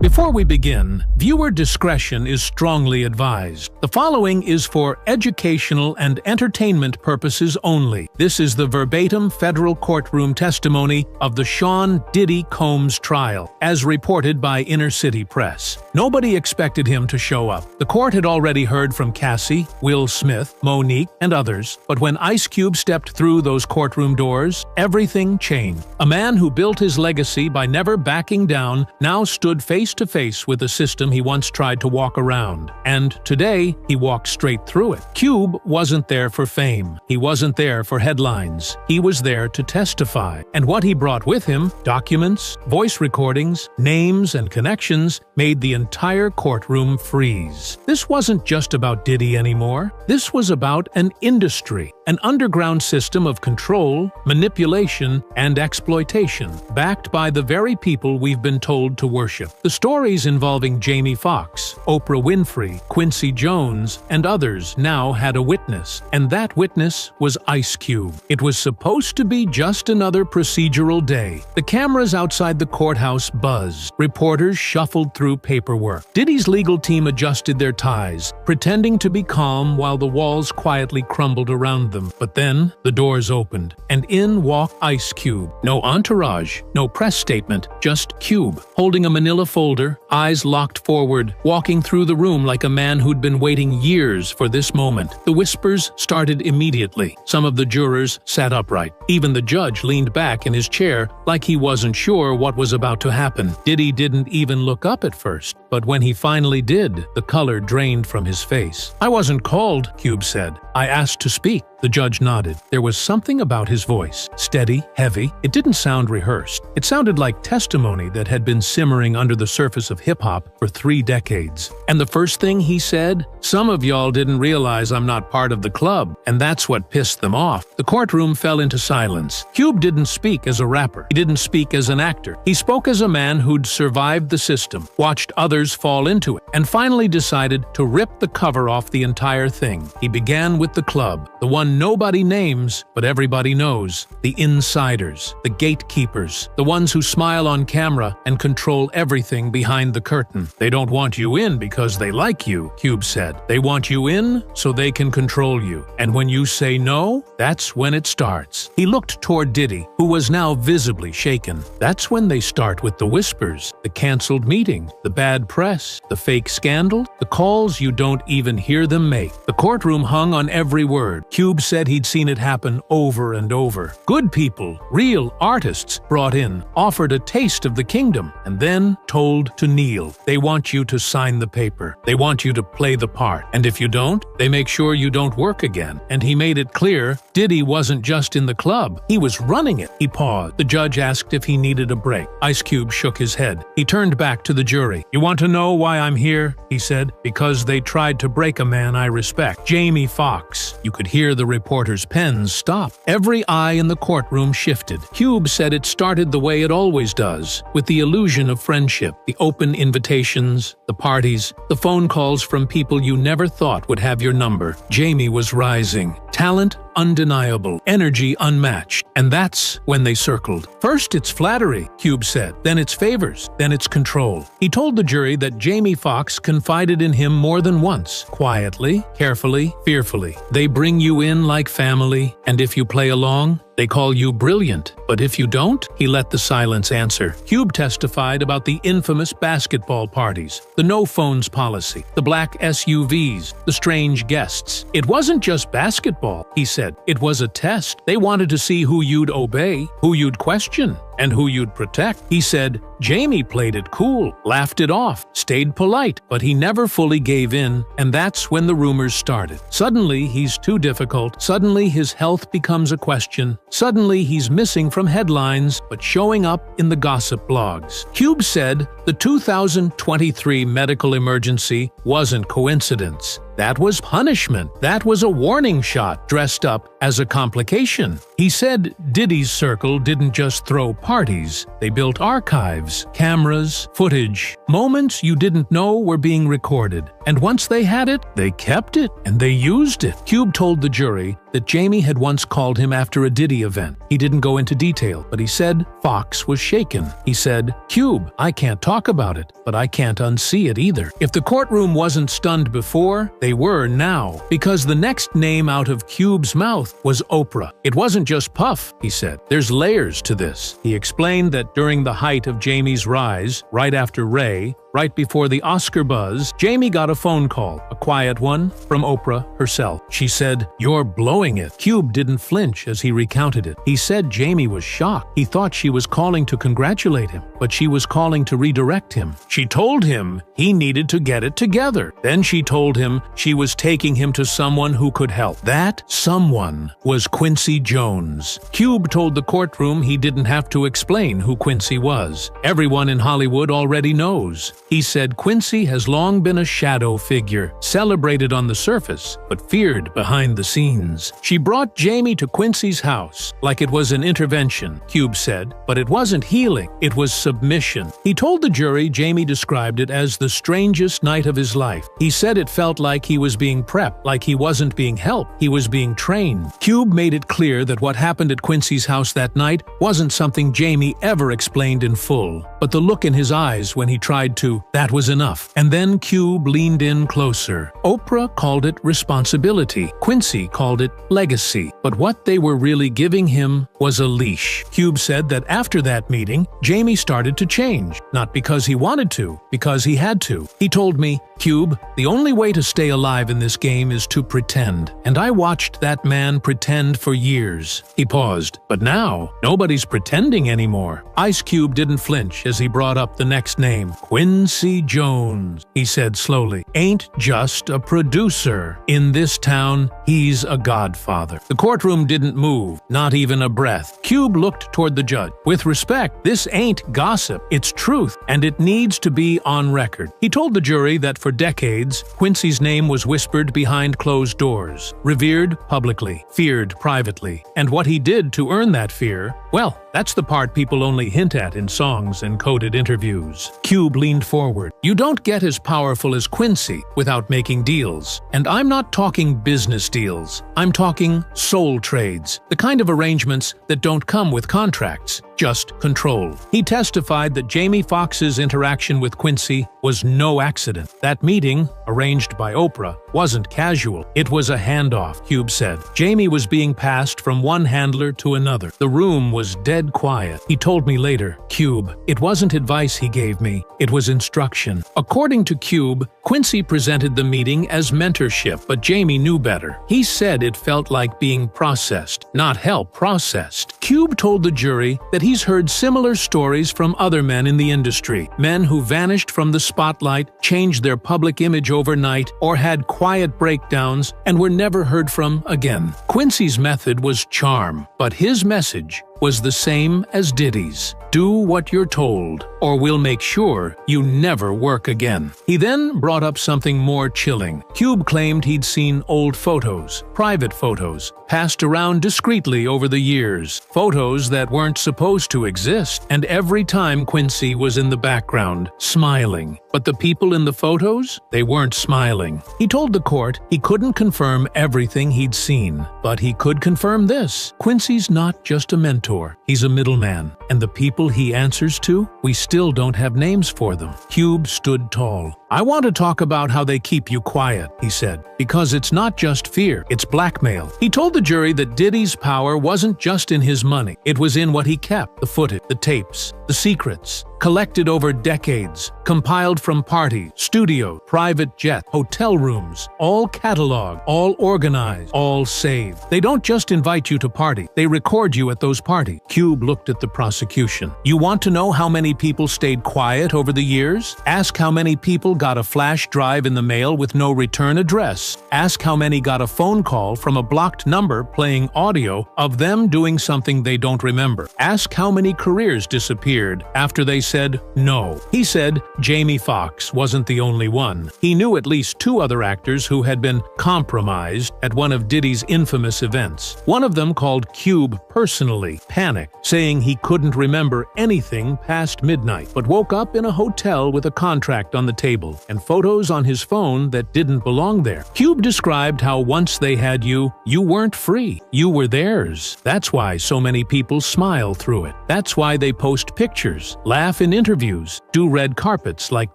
Before we begin, viewer discretion is strongly advised. The following is for educational and entertainment purposes only. This is the verbatim federal courtroom testimony of the Sean Diddy Combs trial, as reported by Inner City Press. Nobody expected him to show up. The court had already heard from Cassie, Will Smith, Monique, and others, but when Ice Cube stepped through those courtroom doors, everything changed. A man who built his legacy by never backing down now stood face to face with a system he once tried to walk around. And today, he walked straight through it. Cube wasn't there for fame. He wasn't there for headlines. He was there to testify. And what he brought with him, documents, voice recordings, names, and connections, made the entire courtroom freeze. This wasn't just about Diddy anymore. This was about an industry, an underground system of control, manipulation, and exploitation, backed by the very people we've been told to worship. The stories involving Jamie Foxx, Oprah Winfrey, Quincy Jones, and others now had a witness, and that witness was Ice Cube. It was supposed to be just another procedural day. The cameras outside the courthouse buzzed. Reporters shuffled through paperwork. Diddy's legal team adjusted their ties, pretending to be calm while the walls quietly crumbled around them. But then, the doors opened, and in walked Ice Cube. No entourage, no press statement, just Cube, holding a manila folder, eyes locked forward, walking through the room like a man who'd been waiting years for this moment. The whispers started immediately. Some of the jurors sat upright. Even the judge leaned back in his chair like he wasn't sure what was about to happen. Diddy didn't even look up at first, but when he finally did, the color drained from his face. "I wasn't called," Cube said. "I asked to speak." The judge nodded. There was something about his voice. Steady, heavy. It didn't sound rehearsed. It sounded like testimony that had been simmering under the surface of hip-hop for 3 decades. And the first thing he said? "Some of y'all didn't realize I'm not part of the club," and that's what pissed them off. The courtroom fell into silence. Cube didn't speak as a rapper. He didn't speak as an actor. He spoke as a man who'd survived the system, watched others fall into it, and finally decided to rip the cover off the entire thing. He began with the club, the one nobody names, but everybody knows. The insiders, the gatekeepers, the ones who smile on camera and control everything behind the curtain. "They don't want you in because they like you," Cube said. "They want you in so they can control you. And when you say no, that's when it starts." He looked toward Diddy, who was now visibly shaken. "That's when they start with the whispers, the canceled meeting, the bad press, the fake scandal, the calls you don't even hear them make." The courtroom hung on every word. Cube said he'd seen it happen over and over. Good people, real artists, brought in, offered a taste of the kingdom, and then told to kneel. They want you to sign the paper. They want you to play the part. And if you don't, they make sure you don't work again. And he made it clear Diddy wasn't just in the club. He was running it. He paused. The judge asked if he needed a break. Ice Cube shook his head. He turned back to the jury. "You want to know why I'm here?" he said. "Because they tried to break a man I respect. Jamie Foxx." You could hear the reporters' pens stop. Every eye in the courtroom shifted. Cube said it started the way it always does, with the illusion of friendship, the open invitations, the parties, the phone calls from people you never thought would have your number. Jamie was rising. Talent undeniable, energy unmatched, and that's when they circled. "First it's flattery," Cube said, "then it's favors, then it's control." He told the jury that Jamie Foxx confided in him more than once, quietly, carefully, fearfully. "They bring you in like family, and if you play along, they call you brilliant. But if you don't," he let the silence answer. Cube testified about the infamous basketball parties, the no-phones policy, the black SUVs, the strange guests. "It wasn't just basketball," he said. "It was a test. They wanted to see who you'd obey, who you'd question, and who you'd protect." He said, "Jamie played it cool, laughed it off, stayed polite, but he never fully gave in, and that's when the rumors started. Suddenly, he's too difficult. Suddenly, his health becomes a question. Suddenly, he's missing from headlines, but showing up in the gossip blogs." Cube said the 2023 medical emergency wasn't coincidence. That was punishment. That was a warning shot dressed up as a complication. He said Diddy's circle didn't just throw parties, they built archives, cameras, footage, moments you didn't know were being recorded. And once they had it, they kept it, and they used it. Cube told the jury that Jamie had once called him after a Diddy event. He didn't go into detail, but he said Fox was shaken. He said, "Cube, I can't talk about it, but I can't unsee it either." If the courtroom wasn't stunned before, they were now, because the next name out of Cube's mouth was Oprah. It wasn't just Puff, he said. There's layers to this. He explained that during the height of Jamie's rise, right after Ray, right before the Oscar buzz, Jamie got a phone call, a quiet one, from Oprah herself. She said, "You're blowing it." Cube didn't flinch as he recounted it. He said Jamie was shocked. He thought she was calling to congratulate him, but she was calling to redirect him. She told him he needed to get it together. Then she told him she was taking him to someone who could help. That someone was Quincy Jones. Cube told the courtroom he didn't have to explain who Quincy was. Everyone in Hollywood already knows. He said Quincy has long been a shadow figure, celebrated on the surface, but feared behind the scenes. She brought Jamie to Quincy's house like it was an intervention, Cube said, but it wasn't healing, it was submission. He told the jury Jamie described it as the strangest night of his life. He said it felt like he was being prepped, like he wasn't being helped, he was being trained. Cube made it clear that what happened at Quincy's house that night wasn't something Jamie ever explained in full, but the look in his eyes when he tried to, that was enough. And then Cube leaned in closer. Oprah called it responsibility. Quincy called it legacy. But what they were really giving him was a leash. Cube said that after that meeting, Jamie started to change. Not because he wanted to, because he had to. He told me, "Cube, the only way to stay alive in this game is to pretend. And I watched that man pretend for years." He paused. But now, nobody's pretending anymore. Ice Cube didn't flinch as he brought up the next name. Quincy Jones, he said slowly, ain't just a producer. In this town, he's a godfather. The courtroom didn't move, not even a breath. Cube looked toward the judge. With respect, this ain't gossip, it's truth, and it needs to be on record. He told the jury that for decades, Quincy's name was whispered behind closed doors, revered publicly, feared privately, and what he did to earn that fear, well, that's the part people only hint at in songs and coded interviews. Cube leaned forward. You don't get as powerful as Quincy without making deals. And I'm not talking business deals. I'm talking soul trades, the kind of arrangements that don't come with contracts, just control. He testified that Jamie Foxx's interaction with Quincy was no accident. That meeting, arranged by Oprah, wasn't casual. It was a handoff, Cube said. Jamie was being passed from one handler to another. The room was dead quiet. He told me later, "Cube, it wasn't advice he gave me, it was instruction." According to Cube, Quincy presented the meeting as mentorship, but Jamie knew better. He said it felt like being processed, not help processed. Cube told the jury that he's heard similar stories from other men in the industry, men who vanished from the spotlight, changed their public image overnight, or had quiet breakdowns and were never heard from again. Quincy's method was charm, but his message was the same as Diddy's. Do what you're told, or we'll make sure you never work again. He then brought up something more chilling. Cube claimed he'd seen old photos, private photos, passed around discreetly over the years, photos that weren't supposed to exist, and every time Quincy was in the background, smiling. But the people in the photos, they weren't smiling. He told the court he couldn't confirm everything he'd seen, but he could confirm this. Quincy's not just a mentor, he's a middleman, and the people he answers to, we still don't have names for them. Cube stood tall. I want to talk about how they keep you quiet, he said, because it's not just fear, it's blackmail. He told the jury that Diddy's power wasn't just in his money, it was in what he kept, the footage, the tapes, the secrets, collected over decades, compiled from parties, studios, private jets, hotel rooms, all cataloged, all organized, all saved. They don't just invite you to party, they record you at those parties. Cube looked at the prosecution. You want to know how many people stayed quiet over the years? Ask how many people got a flash drive in the mail with no return address. Ask how many got a phone call from a blocked number playing audio of them doing something they don't remember. Ask how many careers disappeared after they said no. He said Jamie Foxx wasn't the only one. He knew at least 2 other actors who had been compromised at one of Diddy's infamous events. One of them called Cube personally panicked, saying he couldn't remember anything past midnight, but woke up in a hotel with a contract on the table and photos on his phone that didn't belong there. Cube described how once they had you, you weren't free. You were theirs. That's why so many people smile through it. That's why they post pictures, laugh in interviews, do red carpets like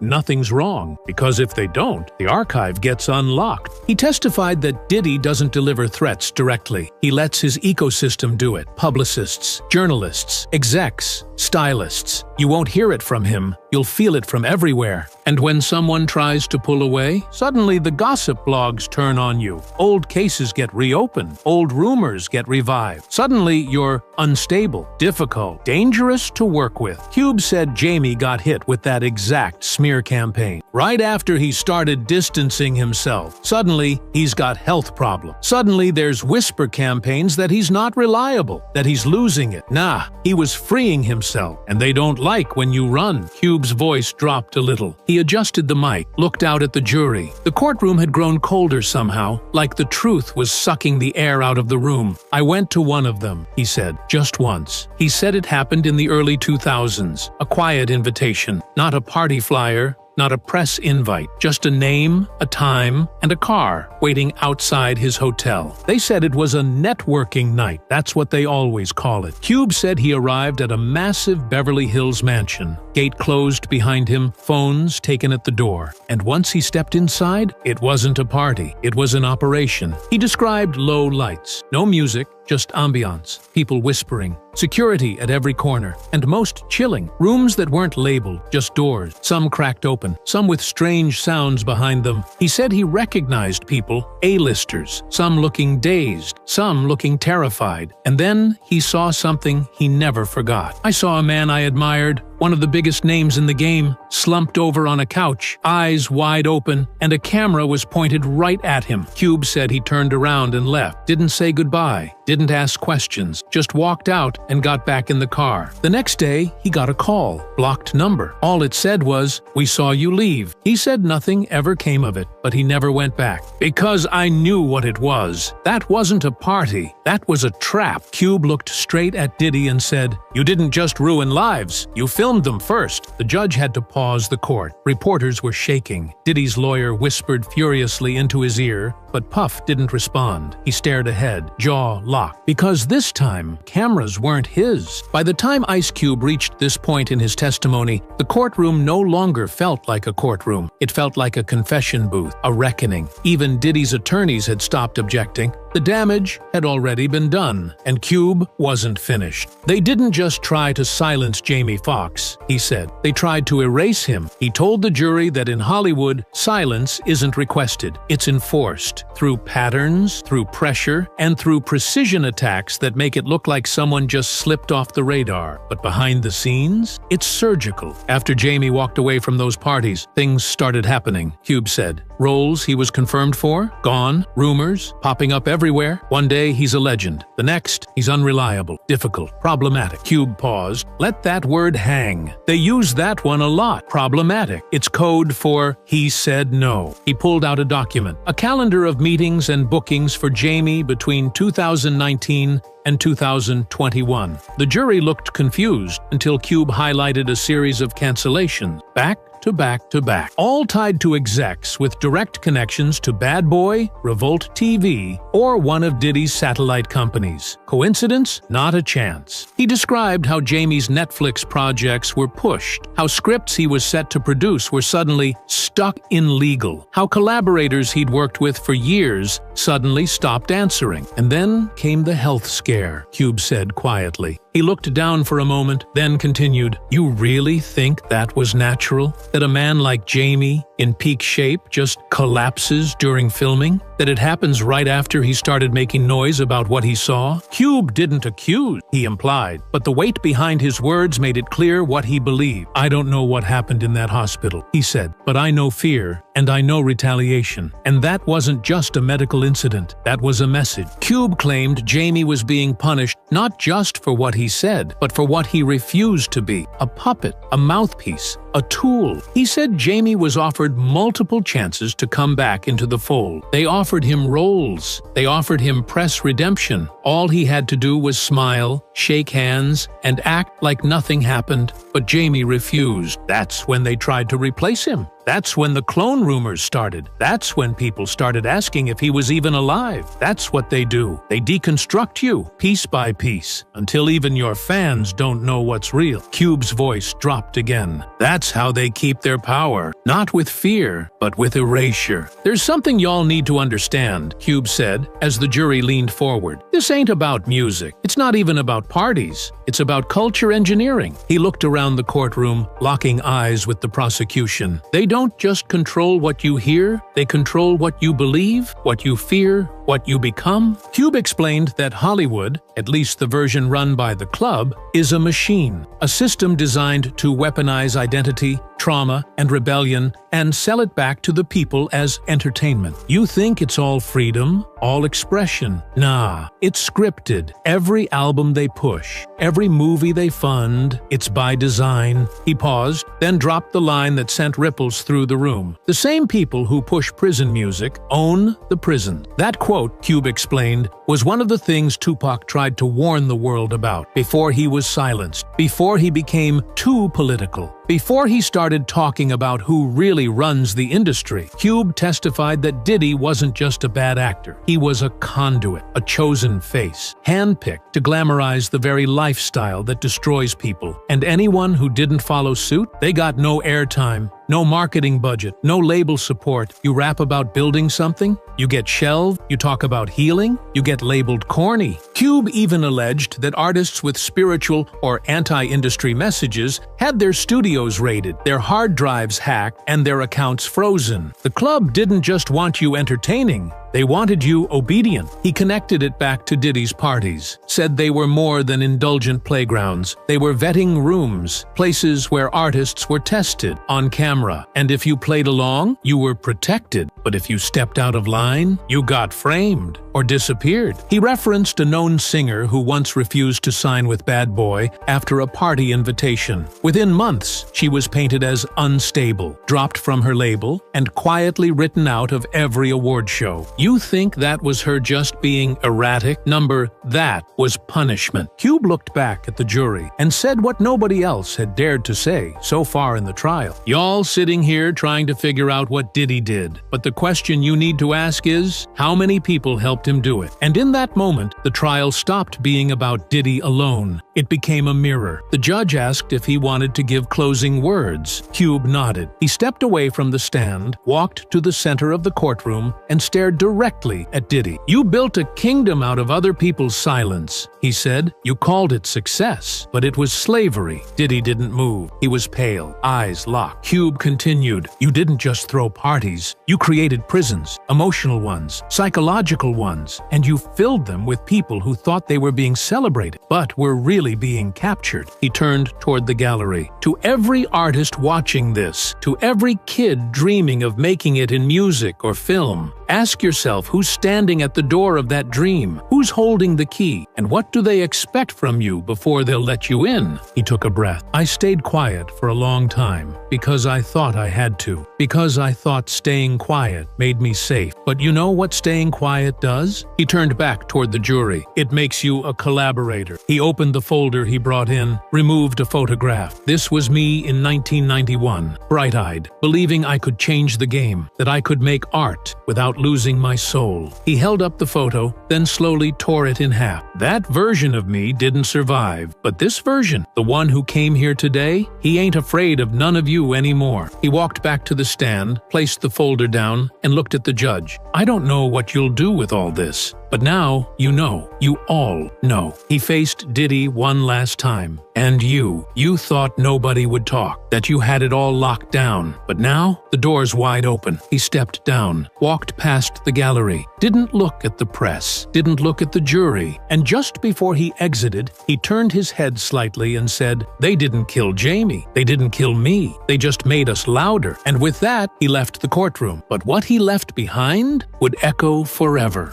nothing's wrong. Because if they don't, the archive gets unlocked. He testified that Diddy doesn't deliver threats directly. He lets his ecosystem do it. Publicists, journalists, execs, stylists. You won't hear it from him. You'll feel it from everywhere. And when someone tries to pull away, suddenly the gossip blogs turn on you. Old cases get reopened. Old rumors get revived. Suddenly you're unstable, difficult, dangerous to work with. Cube said Jamie got hit with that exact smear campaign. Right after he started distancing himself, suddenly he's got health problems. Suddenly there's whisper campaigns that he's not reliable, that he's losing it. Nah, he was freeing himself, and they don't like when you run. Cube's voice dropped a little. He adjusted the mic, looked out at the jury. The courtroom had grown colder somehow, like the truth was sucking the air out of the room. I went to one of them, he said, just once. He said it happened in the early 2000s, a quiet invitation, not a party flyer, not a press invite, just a name, a time, and a car waiting outside his hotel. They said it was a networking night. That's what they always call it. Cube said he arrived at a massive Beverly Hills mansion. Gate closed behind him, phones taken at the door. And once he stepped inside, it wasn't a party. It was an operation. He described low lights, no music, just ambiance, people whispering, security at every corner, and most chilling, rooms that weren't labeled, just doors, some cracked open, some with strange sounds behind them. He said he recognized people, A-listers, some looking dazed, some looking terrified, and then he saw something he never forgot. I saw a man I admired, one of the biggest names in the game, slumped over on a couch, eyes wide open, and a camera was pointed right at him. Cube said he turned around and left, didn't say goodbye, didn't ask questions, just walked out and got back in the car. The next day, he got a call, blocked number. All it said was, "We saw you leave." He said nothing ever came of it, but he never went back. Because I knew what it was. That wasn't a party. That was a trap. Cube looked straight at Diddy and said, "You didn't just ruin lives. You filmed them first." The judge had to pause the court. Reporters were shaking. Diddy's lawyer whispered furiously into his ear, but Puff didn't respond. He stared ahead, jaw locked. Because this time, cameras weren't his. By the time Ice Cube reached this point in his testimony, the courtroom no longer felt like a courtroom. It felt like a confession booth, a reckoning. Even Diddy's attorneys had stopped objecting. The damage had already been done, and Cube wasn't finished. They didn't just try to silence Jamie Foxx, he said. They tried to erase him. He told the jury that in Hollywood, silence isn't requested. It's enforced through patterns, through pressure, and through precision attacks that make it look like someone just slipped off the radar. But behind the scenes, it's surgical. After Jamie walked away from those parties, things started happening, Cube said. Roles he was confirmed for, gone, rumors, popping up everywhere. One day he's a legend. The next, he's unreliable, difficult, problematic. Cube paused. Let that word hang. They use that one a lot. Problematic. It's code for he said no. He pulled out a document, a calendar of meetings and bookings for Jamie between 2019 and 2021. The jury looked confused until Cube highlighted a series of cancellations, back to back to back, all tied to execs with direct connections to Bad Boy, Revolt TV, or one of Diddy's satellite companies. Coincidence? Not a chance. He described how Jamie's Netflix projects were pushed, how scripts he was set to produce were suddenly stuck in legal, how collaborators he'd worked with for years suddenly stopped answering. And then came the health scare, Cube said quietly. He looked down for a moment, then continued, "You really think that was natural? That a man like Jamie, in peak shape, just collapses during filming?" That it happens right after he started making noise about what he saw? Cube didn't accuse, he implied, but the weight behind his words made it clear what he believed. I don't know what happened in that hospital, he said, but I know fear, and I know retaliation. And that wasn't just a medical incident, that was a message. Cube claimed Jamie was being punished not just for what he said, but for what he refused to be: a puppet, a mouthpiece, a tool. He said Jamie was offered multiple chances to come back into the fold. They offered him roles. They offered him press redemption. All he had to do was smile, shake hands, and act like nothing happened. But Jamie refused. That's when they tried to replace him. That's when the clone rumors started. That's when people started asking if he was even alive. That's what they do. They deconstruct you, piece by piece, until even your fans don't know what's real. Cube's voice dropped again. That's how they keep their power. Not with fear, but with erasure. There's something y'all need to understand, Cube said, as the jury leaned forward. This ain't about music. It's not even about parties. It's about culture engineering. He looked around the courtroom, locking eyes with the prosecution. They don't just control what you hear, they control what you believe, what you fear, what you become. Cube explained that Hollywood, at least the version run by the club, is a machine, a system designed to weaponize identity, trauma, and rebellion, and sell it back to the people as entertainment. You think it's all freedom, all expression. Nah, it's scripted. Every album they push, every movie they fund, it's by design. He paused, then dropped the line that sent ripples through the room. The same people who push prison music own the prison. That quote, Cube explained, was one of the things Tupac tried to warn the world about before he was silenced, before he became too political. Before he started talking about who really runs the industry, Cube testified that Diddy wasn't just a bad actor. He was a conduit, a chosen face, handpicked to glamorize the very lifestyle that destroys people. And anyone who didn't follow suit, they got no airtime, no marketing budget, no label support. You rap about building something, you get shelved. You talk about healing, you get labeled corny. Cube even alleged that artists with spiritual or anti-industry messages had their studios raided, their hard drives hacked, and their accounts frozen. The club didn't just want you entertaining, they wanted you obedient. He connected it back to Diddy's parties, said they were more than indulgent playgrounds. They were vetting rooms, places where artists were tested on camera. And if you played along, you were protected. But if you stepped out of line, you got framed or disappeared. He referenced a known singer who once refused to sign with Bad Boy after a party invitation. Within months, she was painted as unstable, dropped from her label, and quietly written out of every award show. You think that was her just being erratic? That was punishment. Cube looked back at the jury and said what nobody else had dared to say so far in the trial. Y'all sitting here trying to figure out what Diddy did, but the question you need to ask is, how many people helped him do it? And in that moment, the trial stopped being about Diddy alone. It became a mirror. The judge asked if he wanted to give closing words. Cube nodded. He stepped away from the stand, walked to the center of the courtroom, and stared directly at Diddy. You built a kingdom out of other people's silence, he said. You called it success, but it was slavery. Diddy didn't move. He was pale, eyes locked. Cube continued. You didn't just throw parties. You created prisons, emotional ones, psychological ones, and you filled them with people who thought they were being celebrated, but were really being captured. He turned toward the gallery. To every artist watching this, to every kid dreaming of making it in music or film, ask yourself who's standing at the door of that dream, who's holding the key, and what do they expect from you before they'll let you in? He took a breath. I stayed quiet for a long time because I thought I had to, because I thought staying quiet made me safe. But you know what staying quiet does? He turned back toward the jury. It makes you a collaborator. He opened the folder he brought in, removed a photograph. This was me in 1991, bright-eyed, believing I could change the game, that I could make art without losing my soul. He held up the photo, then slowly tore it in half. That version of me didn't survive, but this version, the one who came here today, he ain't afraid of none of you anymore. He walked back to the stand, placed the folder down, and looked at the judge. I don't know what you'll do with all this, But now you know. You all know. He faced Diddy one last time. And you thought nobody would talk, that you had it all locked down. But now, the door's wide open. He stepped down, walked past the gallery, didn't look at the press, didn't look at the jury, and just before he exited, he turned his head slightly and said, "They didn't kill Jamie. They didn't kill me. They just made us louder." And with that, he left the courtroom. But what he left behind would echo forever.